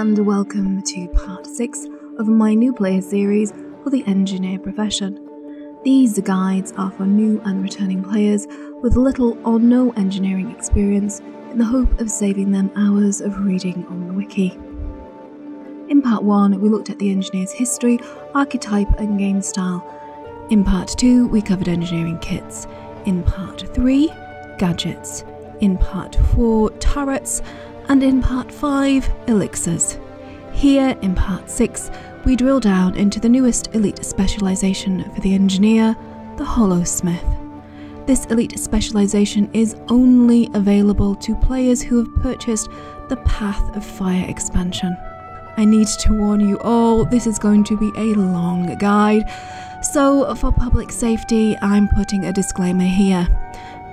and welcome to part 6 of my new player series for the engineer profession. These guides are for new and returning players with little or no engineering experience in the hope of saving them hours of reading on the wiki. In part 1 we looked at the engineer's history, archetype and game style. In part 2 we covered engineering kits. In part 3 gadgets. In part 4 turrets. And in part 5, elixirs. Here in part 6, we drill down into the newest elite specialisation for the engineer, the Holosmith. This elite specialisation is only available to players who have purchased the Path of Fire expansion. I need to warn you all, this is going to be a long guide, so for public safety, I'm putting a disclaimer here.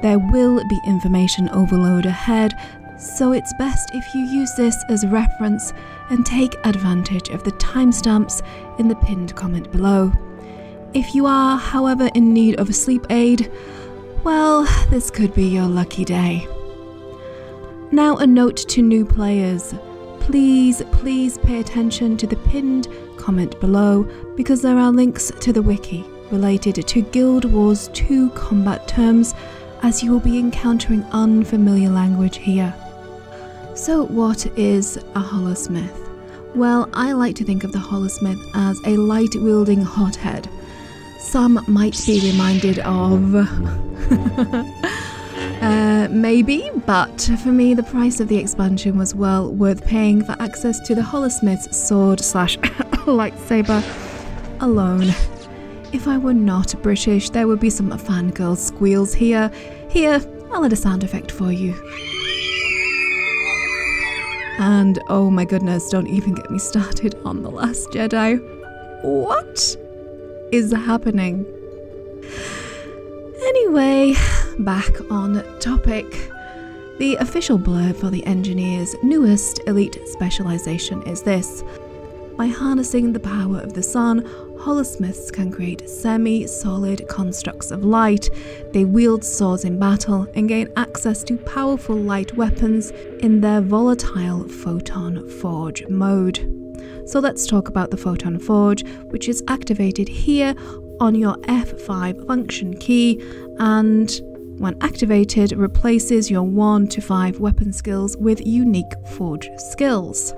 There will be information overload ahead, so it's best if you use this as a reference and take advantage of the timestamps in the pinned comment below. If you are, however, in need of a sleep aid, well, this could be your lucky day. Now a note to new players. Please pay attention to the pinned comment below because there are links to the wiki related to Guild Wars 2 combat terms, as you will be encountering unfamiliar language here. So what is a Holosmith? Well, I like to think of the Holosmith as a light-wielding hothead. Some might be reminded of... maybe, but for me the price of the expansion was well worth paying for access to the Holosmith's sword/lightsaber alone. If I were not British, there would be some fangirl squeals here. Here, I'll add a sound effect for you. And oh my goodness, don't even get me started on The Last Jedi. What is happening? Anyway, back on topic. The official blurb for the engineer's newest elite specialisation is this. By harnessing the power of the sun, Holosmiths can create semi-solid constructs of light. They wield swords in battle and gain access to powerful light weapons in their volatile Photon Forge mode. So let's talk about the Photon Forge, which is activated here on your F5 function key, and when activated replaces your 1 to 5 weapon skills with unique forge skills.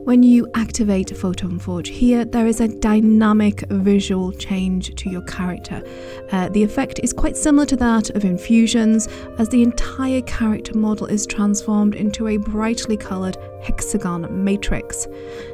When you activate Photon Forge here, there is a dynamic visual change to your character. The effect is quite similar to that of infusions, as the entire character model is transformed into a brightly coloured hexagon matrix.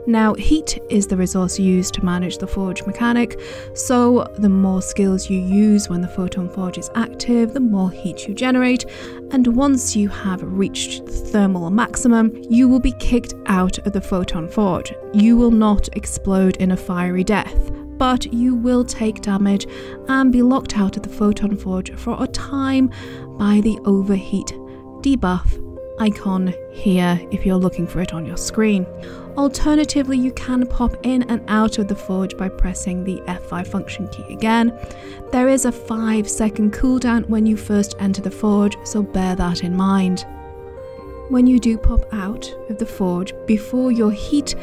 Now, heat is the resource used to manage the forge mechanic, so the more skills you use when the Photon Forge is active, the more heat you generate, and once you have reached the thermal maximum, you will be kicked out of the Photon Forge. You will not explode in a fiery death, but you will take damage and be locked out of the Photon Forge for a time by the overheat debuff icon here if you're looking for it on your screen. Alternatively, you can pop in and out of the forge by pressing the F5 function key again. There is a 5-second cooldown when you first enter the forge, so bear that in mind. When you do pop out of the forge before your heat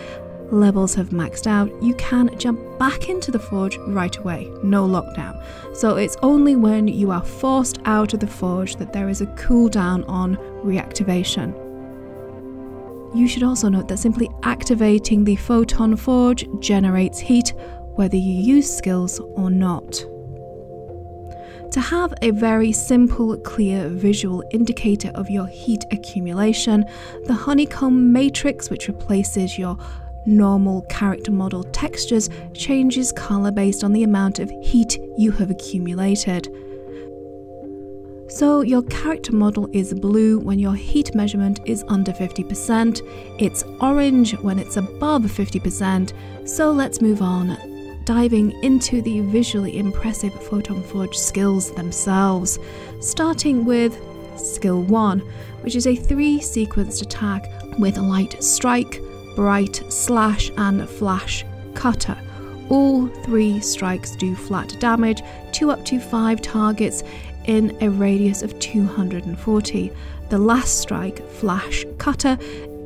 levels have maxed out, you can jump back into the forge right away, no lockdown. So it's only when you are forced out of the forge that there is a cooldown on reactivation. You should also note that simply activating the Photon Forge generates heat whether you use skills or not. To have a very simple, clear visual indicator of your heat accumulation, the honeycomb matrix, which replaces your normal character model textures, changes colour based on the amount of heat you have accumulated. So your character model is blue when your heat measurement is under 50%, it's orange when it's above 50%, so let's move on, diving into the visually impressive Photon Forge skills themselves, starting with Skill 1, which is a 3-sequenced attack with Light Strike, Bright Slash and Flash Cutter. All 3 strikes do flat damage to up to 5 targets in a radius of 240. The last strike, Flash Cutter,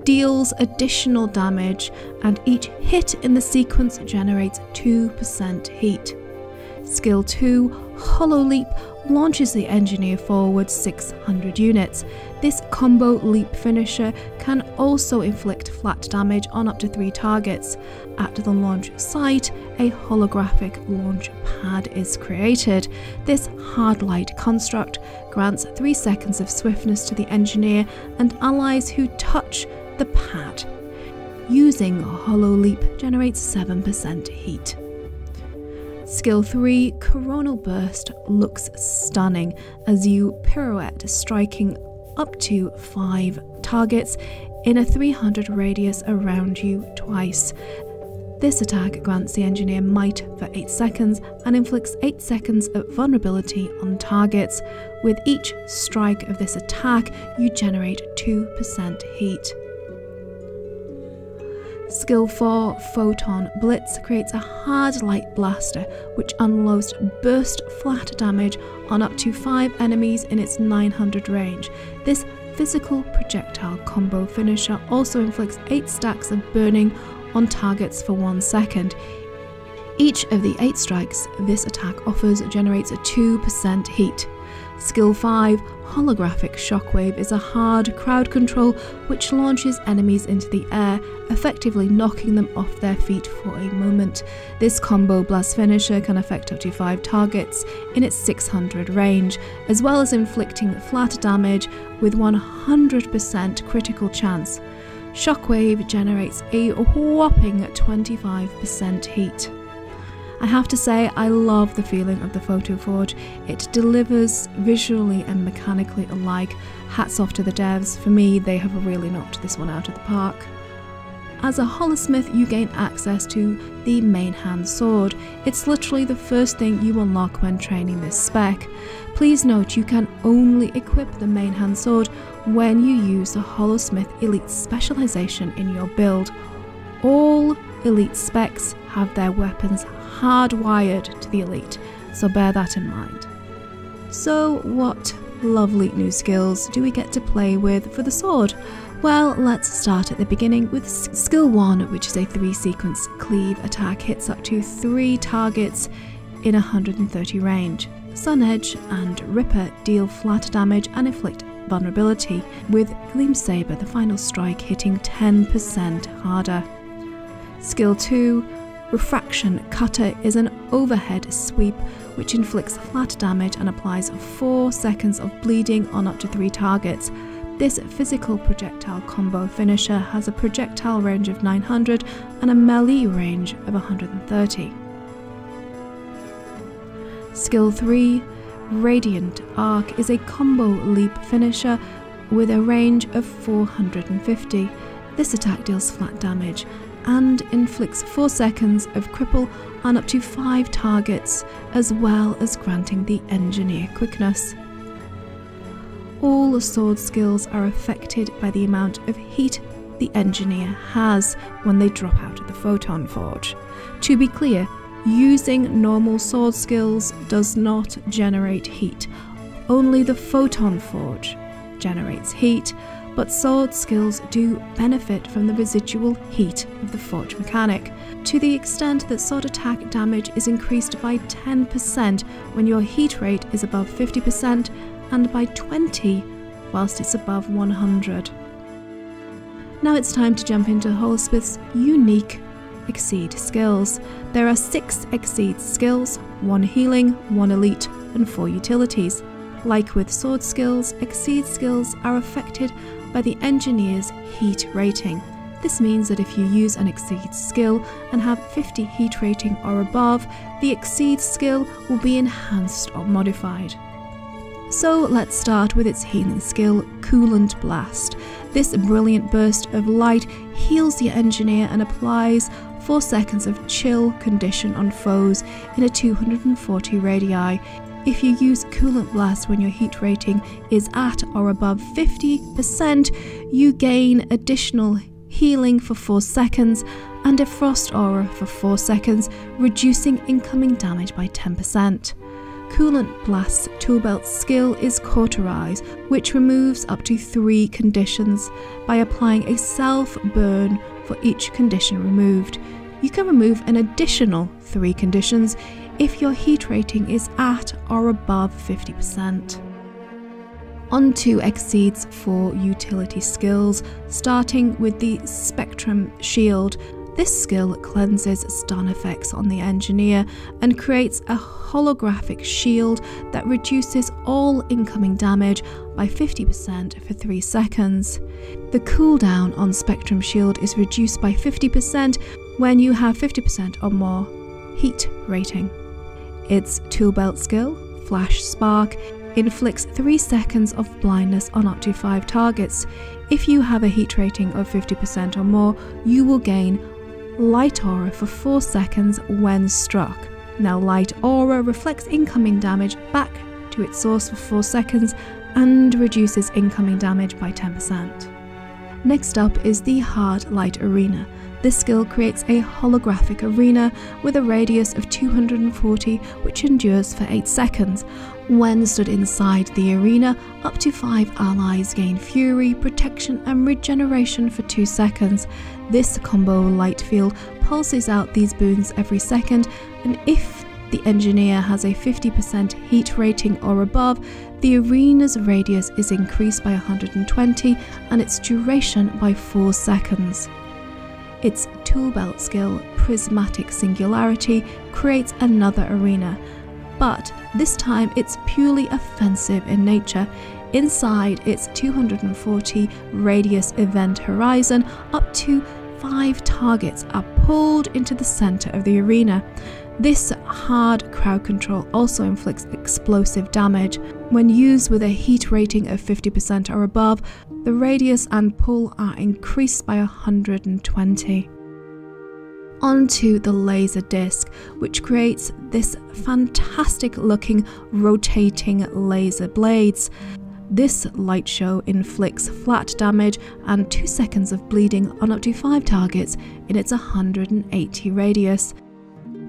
deals additional damage, and each hit in the sequence generates 2% heat. Skill 2, Holo Leap, launches the engineer forward 600 units. This combo leap finisher can also inflict flat damage on up to 3 targets. At the launch site, a holographic launch pad is created. This hard light construct grants 3 seconds of swiftness to the engineer and allies who touch the pad. Using Holo Leap generates 7% heat. Skill 3, Coronal Burst, looks stunning as you pirouette, striking up to 5 targets in a 300 radius around you twice. This attack grants the engineer might for 8 seconds and inflicts 8 seconds of vulnerability on targets. With each strike of this attack, you generate 2% heat. Skill 4, Photon Blitz, creates a hard light blaster which unloads burst flat damage on up to 5 enemies in its 900 range. This physical projectile combo finisher also inflicts 8 stacks of burning on targets for 1 second. Each of the 8 strikes this attack offers generates a 2% heat. Skill 5, Holographic Shockwave, is a hard crowd control which launches enemies into the air, effectively knocking them off their feet for a moment. This combo blast finisher can affect up to 5 targets in its 600 range, as well as inflicting flat damage with 100% critical chance. Shockwave generates a whopping 25% heat. I have to say, I love the feeling of the Photon Forge. It delivers visually and mechanically alike. Hats off to the devs. For me, they have really knocked this one out of the park. As a Holosmith, you gain access to the main hand sword. It's literally the first thing you unlock when training this spec. Please note you can only equip the main hand sword when you use the Holosmith Elite Specialization in your build. All Elite specs have their weapons hardwired to the Elite, so bear that in mind. So what lovely new skills do we get to play with for the sword? Well, let's start at the beginning with skill 1, which is a 3-sequence cleave attack. Hits up to 3 targets in 130 range. Sun Edge and Ripper deal flat damage and inflict vulnerability, with Gleam Saber, the final strike, hitting 10% harder. Skill 2, Refraction Cutter, is an overhead sweep which inflicts flat damage and applies 4 seconds of bleeding on up to 3 targets. This physical projectile combo finisher has a projectile range of 900 and a melee range of 130. Skill 3, Radiant Arc, is a combo leap finisher with a range of 450. This attack deals flat damage and inflicts 4 seconds of cripple on up to 5 targets, as well as granting the engineer quickness. All sword skills are affected by the amount of heat the engineer has when they drop out of the Photon Forge. To be clear, using normal sword skills does not generate heat. Only the Photon Forge generates heat, but sword skills do benefit from the residual heat of the forge mechanic, to the extent that sword attack damage is increased by 10% when your heat rate is above 50% and by 20 whilst it's above 100. Now it's time to jump into Holosmith's unique Exceed skills. There are 6 Exceed skills, 1 healing, 1 elite, and 4 utilities. Like with sword skills, Exceed skills are affected by the engineer's heat rating. This means that if you use an Exceed skill and have 50 heat rating or above, the Exceed skill will be enhanced or modified. So let's start with its healing skill, Coolant Blast. This brilliant burst of light heals the engineer and applies 4 seconds of chill condition on foes in a 240 radii. If you use Coolant Blast when your heat rating is at or above 50%, you gain additional healing for 4 seconds and a Frost Aura for 4 seconds, reducing incoming damage by 10%. Coolant Blast's tool belt skill is Cauterize, which removes up to 3 conditions by applying a self-burn for each condition removed. You can remove an additional 3 conditions if your heat rating is at or above 50%. On to Exceed's 4 utility skills, starting with the Spectrum Shield. This skill cleanses stun effects on the engineer and creates a holographic shield that reduces all incoming damage by 50% for 3 seconds. The cooldown on Spectrum Shield is reduced by 50% when you have 50% or more heat rating. Its tool belt skill, Flash Spark, inflicts 3 seconds of blindness on up to 5 targets. If you have a heat rating of 50% or more, you will gain Light Aura for 4 seconds when struck. Now, Light Aura reflects incoming damage back to its source for 4 seconds and reduces incoming damage by 10%. Next up is the Hard Light Arena. This skill creates a holographic arena with a radius of 240, which endures for 8 seconds. When stood inside the arena, up to 5 allies gain Fury, Protection and Regeneration for 2 seconds. This combo light field pulses out these boons every second, and if the engineer has a 50% heat rating or above, the arena's radius is increased by 120 and its duration by 4 seconds. Its tool belt skill, Prismatic Singularity, creates another arena, but this time it's purely offensive in nature. Inside its 240 radius event horizon, up to 5 targets are pulled into the center of the arena. This hard crowd control also inflicts explosive damage. When used with a heat rating of 50% or above, the radius and pull are increased by 120. Onto the laser disc, which creates this fantastic looking rotating laser blades. This light show inflicts flat damage and 2 seconds of bleeding on up to 5 targets in its 180 radius.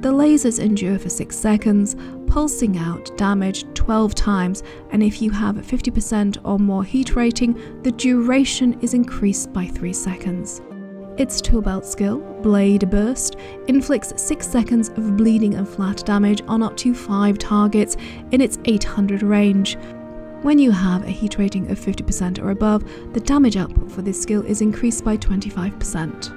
The lasers endure for 6 seconds, pulsing out damage 12 times, and if you have 50% or more heat rating, the duration is increased by 3 seconds. Its tool belt skill, Blade Burst, inflicts 6 seconds of bleeding and flat damage on up to 5 targets in its 800 range. When you have a heat rating of 50% or above, the damage output for this skill is increased by 25%.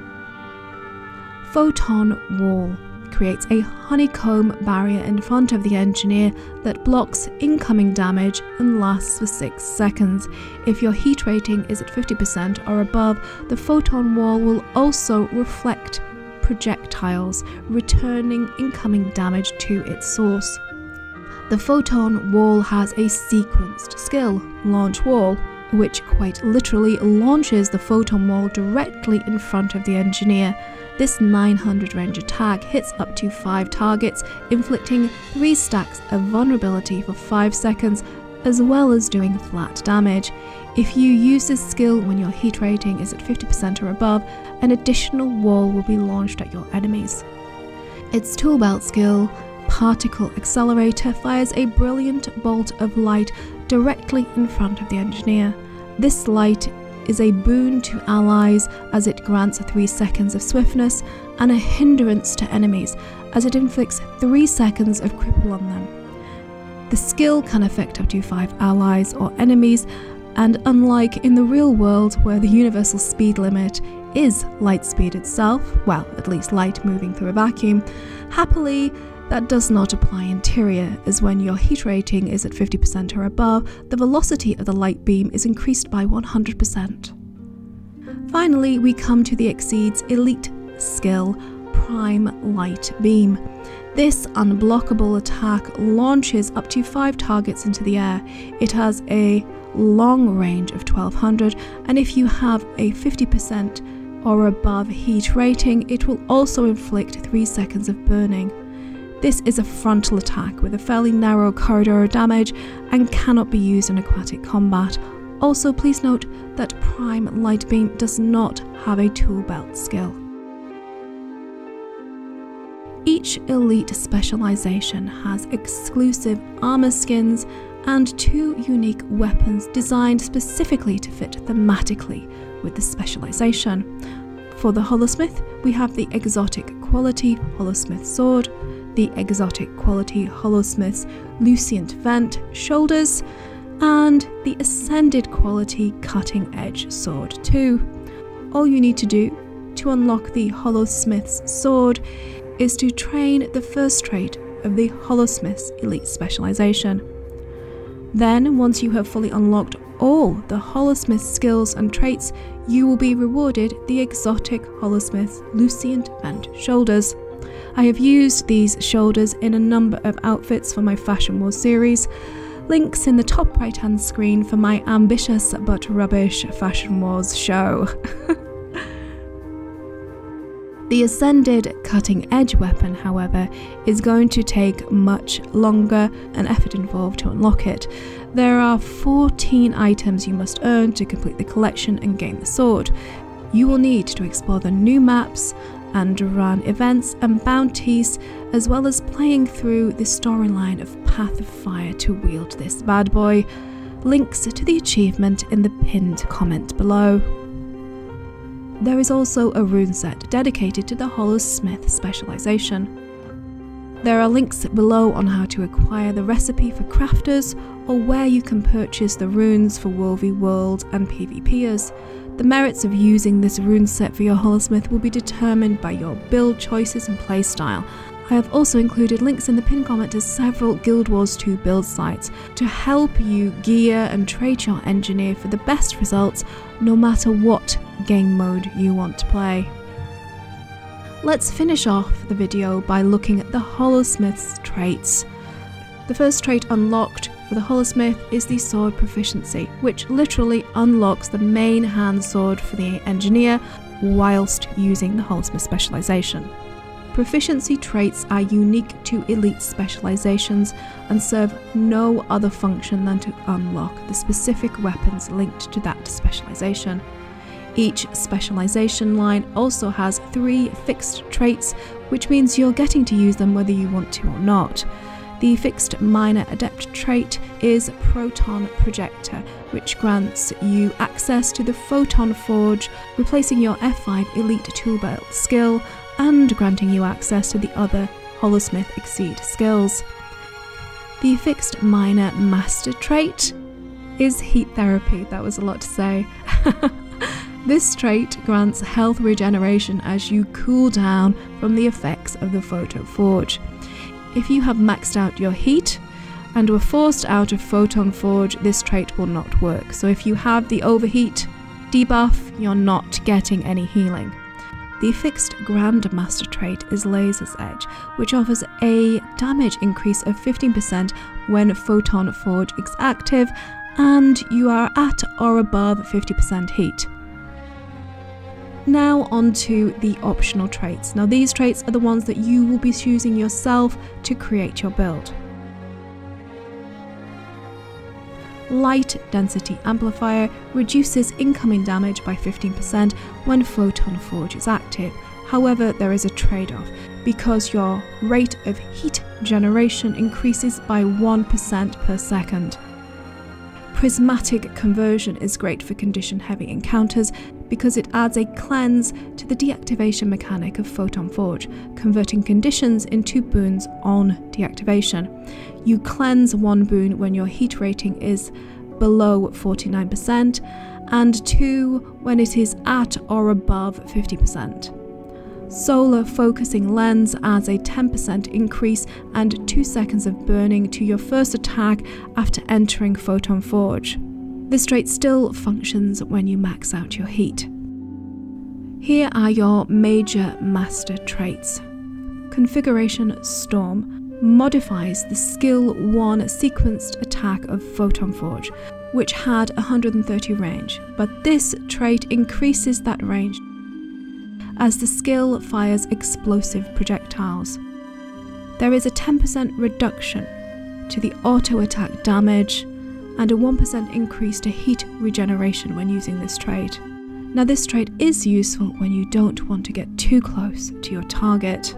Photon Wall creates a honeycomb barrier in front of the engineer that blocks incoming damage and lasts for 6 seconds. If your heat rating is at 50% or above, the photon wall will also reflect projectiles, returning incoming damage to its source. The photon wall has a sequenced skill, Launch Wall, which quite literally launches the photon wall directly in front of the engineer. This 900 range attack hits up to 5 targets, inflicting 3 stacks of vulnerability for 5 seconds, as well as doing flat damage. If you use this skill when your heat rating is at 50% or above, an additional wall will be launched at your enemies. Its tool belt skill, Particle Accelerator, fires a brilliant bolt of light directly in front of the engineer. This light is a boon to allies as it grants 3 seconds of swiftness and a hindrance to enemies as it inflicts 3 seconds of cripple on them. The skill can affect up to 5 allies or enemies, and unlike in the real world where the universal speed limit is light speed itself, well, at least light moving through a vacuum, happily that does not apply interior, as when your heat rating is at 50% or above, the velocity of the light beam is increased by 100%. Finally, we come to the Exceed's elite skill, Prime Light Beam. This unblockable attack launches up to 5 targets into the air. It has a long range of 1200, and if you have a 50% or above heat rating, it will also inflict 3 seconds of burning. This is a frontal attack with a fairly narrow corridor of damage and cannot be used in aquatic combat. Also, please note that Prime Light Beam does not have a tool belt skill. Each elite specialization has exclusive armor skins and 2 unique weapons designed specifically to fit thematically with the specialization. For the Holosmith, we have the exotic quality Holosmith sword, the exotic quality Holosmith's Lucient Vent shoulders, and the ascended quality cutting edge sword too. All you need to do to unlock the Holosmith's sword is to train the first trait of the Holosmith's elite specialization. Then, once you have fully unlocked all the Holosmith's skills and traits, you will be rewarded the exotic Holosmith's Lucient Vent shoulders. I have used these shoulders in a number of outfits for my Fashion Wars series. Links in the top right hand screen for my ambitious but rubbish Fashion Wars show. The ascended cutting edge weapon, however, is going to take much longer and effort involved to unlock it. There are 14 items you must earn to complete the collection and gain the sword. You will need to explore the new maps and run events and bounties, as well as playing through the storyline of Path of Fire to wield this bad boy. Links to the achievement in the pinned comment below. There is also a rune set dedicated to the Holosmith specialization. There are links below on how to acquire the recipe for crafters or where you can purchase the runes for World v World and PvPers. The merits of using this rune set for your Holosmith will be determined by your build choices and playstyle. I have also included links in the pinned comment to several Guild Wars 2 build sites to help you gear and trade your engineer for the best results no matter what game mode you want to play. Let's finish off the video by looking at the Holosmith's traits. The first trait unlocked for the Holosmith is the sword proficiency, which literally unlocks the main hand sword for the engineer whilst using the Holosmith specialization. Proficiency traits are unique to elite specializations and serve no other function than to unlock the specific weapons linked to that specialization. Each specialization line also has 3 fixed traits, which means you're getting to use them whether you want to or not. The fixed minor adept trait is Proton Projector, which grants you access to the Photon Forge, replacing your F5 elite tool belt skill and granting you access to the other Holosmith Exceed skills. The fixed minor master trait is Heat Therapy. That was a lot to say. This trait grants health regeneration as you cool down from the effects of the Photon Forge. If you have maxed out your heat and were forced out of Photon Forge, this trait will not work. So if you have the overheat debuff, you're not getting any healing. The fixed Grandmaster trait is Laser's Edge, which offers a damage increase of 15% when Photon Forge is active and you are at or above 50% heat. Now on to the optional traits. Now these traits are the ones that you will be choosing yourself to create your build. Light Density Amplifier reduces incoming damage by 15% when Photon Forge is active. However, there is a trade-off, because your rate of heat generation increases by 1% per second. Prismatic Conversion is great for condition-heavy encounters because it adds a cleanse to the deactivation mechanic of Photon Forge, converting conditions into boons on deactivation. You cleanse 1 boon when your heat rating is below 49% and 2 when it is at or above 50%. Solar Focusing Lens adds a 10% increase and 2 seconds of burning to your first attack after entering Photon Forge. This trait still functions when you max out your heat. Here are your major master traits. Configuration Storm modifies the skill 1 sequenced attack of Photon Forge, which had 130 range, but this trait increases that range as the skill fires explosive projectiles. There is a 10% reduction to the auto attack damage and a 1% increase to heat regeneration when using this trait. Now this trait is useful when you don't want to get too close to your target.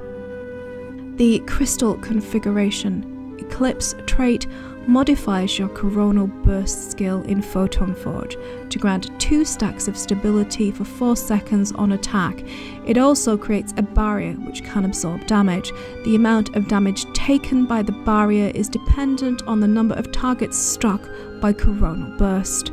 The Crystal Configuration Eclipse trait modifies your Coronal Burst skill in Photon Forge to grant 2 stacks of stability for 4 seconds on attack. It also creates a barrier which can absorb damage. The amount of damage taken by the barrier is dependent on the number of targets struck by Coronal Burst.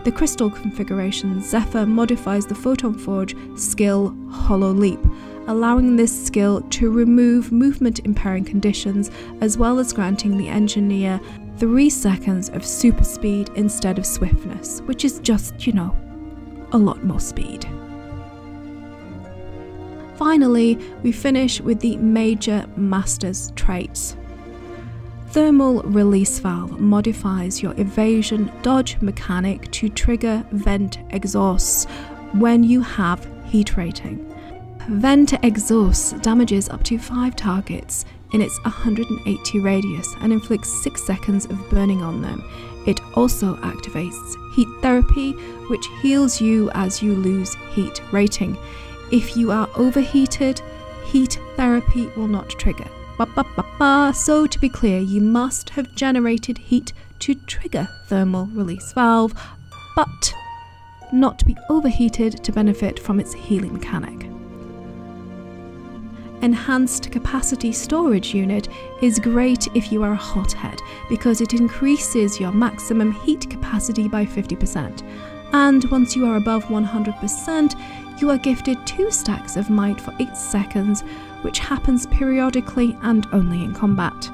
The Crystal Configuration Zephyr modifies the Photon Forge skill Hollow Leap, allowing this skill to remove movement impairing conditions, as well as granting the engineer 3 seconds of super speed instead of swiftness, which is just, you know, a lot more speed. Finally, we finish with the major Masters traits. Thermal Release Valve modifies your evasion dodge mechanic to trigger vent exhausts when you have heat rating. Vent exhausts damages up to 5 targets in its 180 radius and inflicts 6 seconds of burning on them. It also activates heat therapy, which heals you as you lose heat rating. If you are overheated, heat therapy will not trigger. So to be clear, you must have generated heat to trigger Thermal Release Valve, but not to be overheated to benefit from its healing mechanic. Enhanced Capacity Storage Unit is great if you are a hothead because it increases your maximum heat capacity by 50%, and once you are above 100%, you are gifted 2 stacks of might for 8 seconds, which happens periodically and only in combat.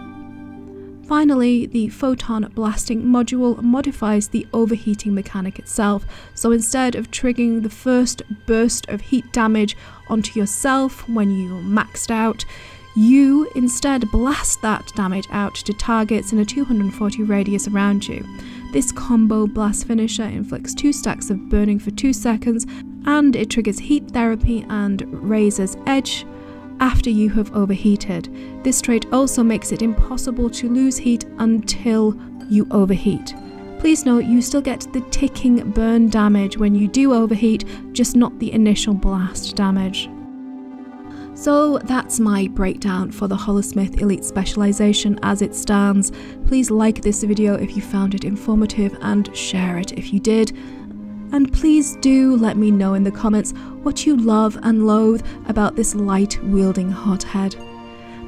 Finally, the Photon Blasting Module modifies the overheating mechanic itself, so instead of triggering the first burst of heat damage onto yourself when you're maxed out, you instead blast that damage out to targets in a 240 radius around you. This combo blast finisher inflicts 2 stacks of burning for 2 seconds, and it triggers heat therapy and Razor's Edge after you have overheated. This trait also makes it impossible to lose heat until you overheat. Please note, you still get the ticking burn damage when you do overheat, just not the initial blast damage. So that's my breakdown for the Holosmith Elite Specialization as it stands. Please like this video if you found it informative and share it if you did. And please do let me know in the comments what you love and loathe about this light-wielding hothead.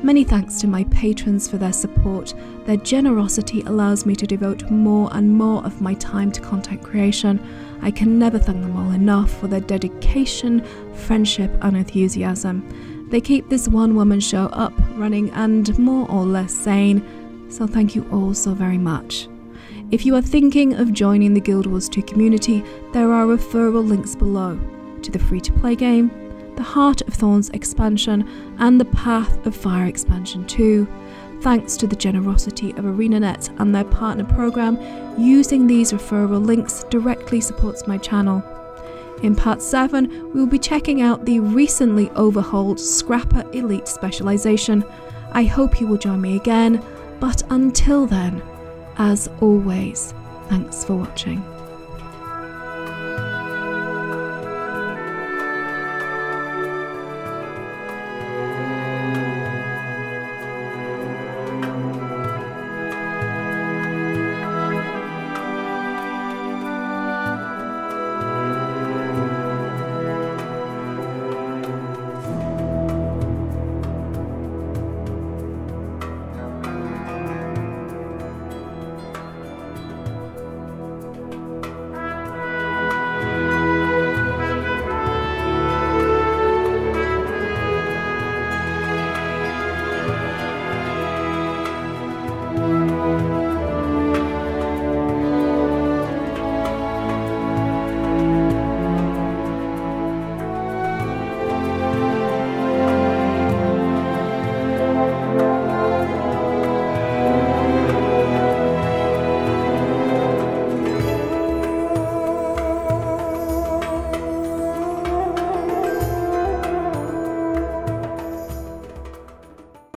Many thanks to my patrons for their support. Their generosity allows me to devote more and more of my time to content creation. I can never thank them all enough for their dedication, friendship and enthusiasm. They keep this one-woman show up, running and more or less sane, so thank you all so very much. If you are thinking of joining the Guild Wars 2 community, there are referral links below to the free-to-play game, the Heart of Thorns expansion, and the Path of Fire expansion 2. Thanks to the generosity of ArenaNet and their partner program, using these referral links directly supports my channel. In part 7, we will be checking out the recently overhauled Scrapper Elite Specialization. I hope you will join me again, but until then, as always, thanks for watching.